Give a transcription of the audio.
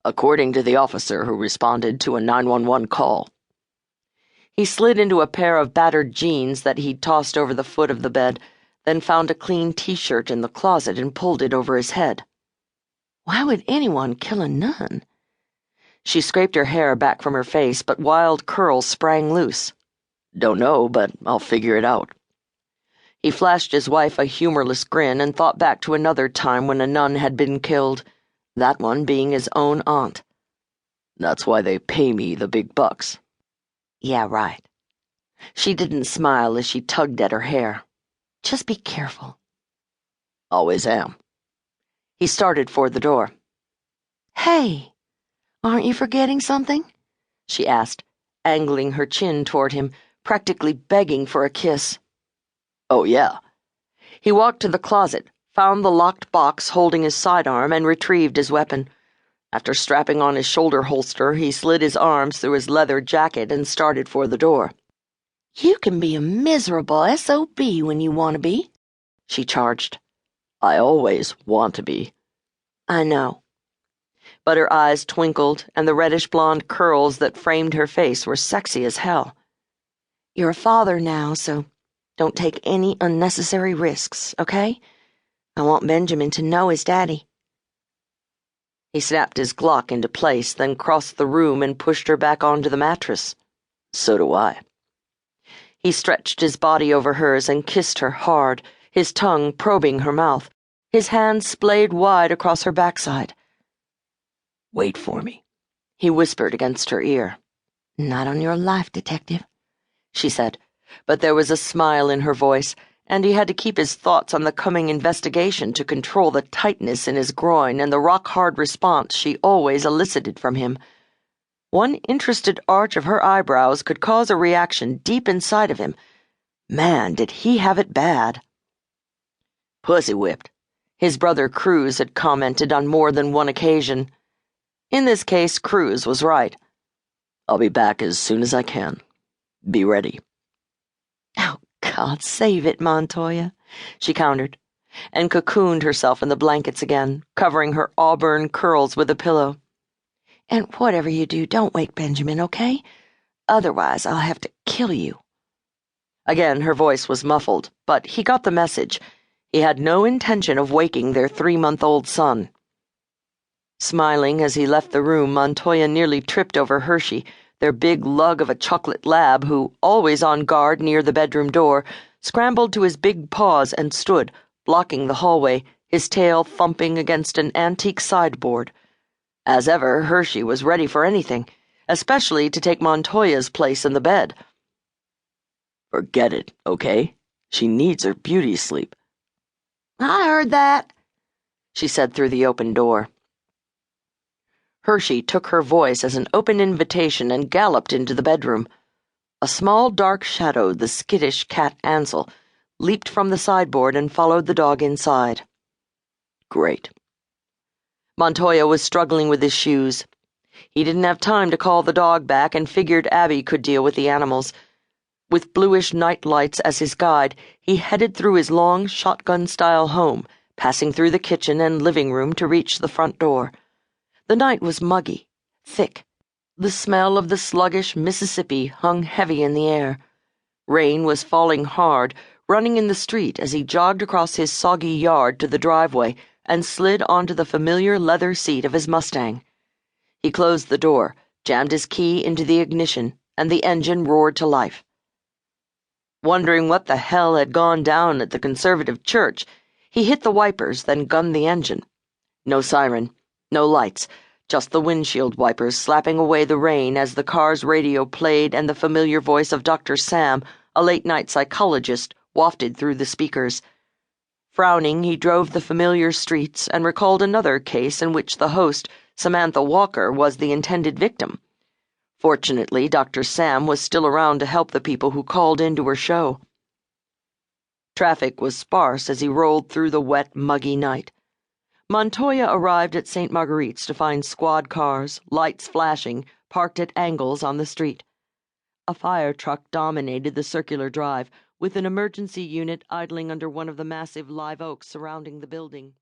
according to the officer who responded to a 911 call. He slid into a pair of battered jeans that he'd tossed over the foot of the bed, then found a clean t-shirt in the closet and pulled it over his head. Why would anyone kill a nun? She scraped her hair back from her face, but wild curls sprang loose. Don't know, but I'll figure it out. He flashed his wife a humorless grin and thought back to another time when a nun had been killed, that one being his own aunt. That's why they pay me the big bucks. Yeah, right. She didn't smile as she tugged at her hair. Just be careful. Always am. He started for the door. Hey, aren't you forgetting something? She asked, angling her chin toward him, practically begging for a kiss. Oh, yeah. He walked to the closet, found the locked box holding his sidearm, and retrieved his weapon. After strapping on his shoulder holster, he slid his arms through his leather jacket and started for the door. You can be a miserable SOB when you want to be, she charged. I always want to be. I know. But her eyes twinkled, and the reddish-blonde curls that framed her face were sexy as hell. You're a father now, so don't take any unnecessary risks, okay? I want Benjamin to know his daddy. He snapped his Glock into place, then crossed the room and pushed her back onto the mattress. So do I. He stretched his body over hers and kissed her hard, his tongue probing her mouth, his hand splayed wide across her backside. Wait for me, he whispered against her ear. Not on your life, detective, she said, but there was a smile in her voice, and he had to keep his thoughts on the coming investigation to control the tightness in his groin and the rock-hard response she always elicited from him. One interested arch of her eyebrows could cause a reaction deep inside of him. Man, did he have it bad. Pussy whipped, his brother Cruz had commented on more than one occasion. In this case, Cruz was right. I'll be back as soon as I can. Be ready. Oh, God, save it, Montoya, she countered, and cocooned herself in the blankets again, covering her auburn curls with a pillow. And whatever you do, don't wake Benjamin, okay? Otherwise, I'll have to kill you. Again, her voice was muffled, but he got the message. He had no intention of waking their 3-month-old son. Smiling as he left the room, Montoya nearly tripped over Hershey, their big lug of a chocolate lab who, always on guard near the bedroom door, scrambled to his big paws and stood, blocking the hallway, his tail thumping against an antique sideboard. As ever, Hershey was ready for anything, especially to take Montoya's place in the bed. Forget it, okay? She needs her beauty sleep. I heard that, she said through the open door. Hershey took her voice as an open invitation and galloped into the bedroom. A small dark shadow, the skittish cat Ansel, leaped from the sideboard and followed the dog inside. Great. Montoya was struggling with his shoes. He didn't have time to call the dog back and figured Abby could deal with the animals. With bluish night lights as his guide, he headed through his long shotgun-style home, passing through the kitchen and living room to reach the front door. The night was muggy, thick. The smell of the sluggish Mississippi hung heavy in the air. Rain was falling hard, running in the street as he jogged across his soggy yard to the driveway and slid onto the familiar leather seat of his Mustang. He closed the door, jammed his key into the ignition, and the engine roared to life. Wondering what the hell had gone down at the conservative church, he hit the wipers, then gunned the engine. No siren, no lights, just the windshield wipers slapping away the rain as the car's radio played and the familiar voice of Dr. Sam, a late-night psychologist, wafted through the speakers. Frowning, he drove the familiar streets and recalled another case in which the host, Samantha Walker, was the intended victim. Fortunately, Dr. Sam was still around to help the people who called into her show. Traffic was sparse as he rolled through the wet, muggy night. Montoya arrived at St. Marguerite's to find squad cars, lights flashing, parked at angles on the street. A fire truck dominated the circular drive, with an emergency unit idling under one of the massive live oaks surrounding the building.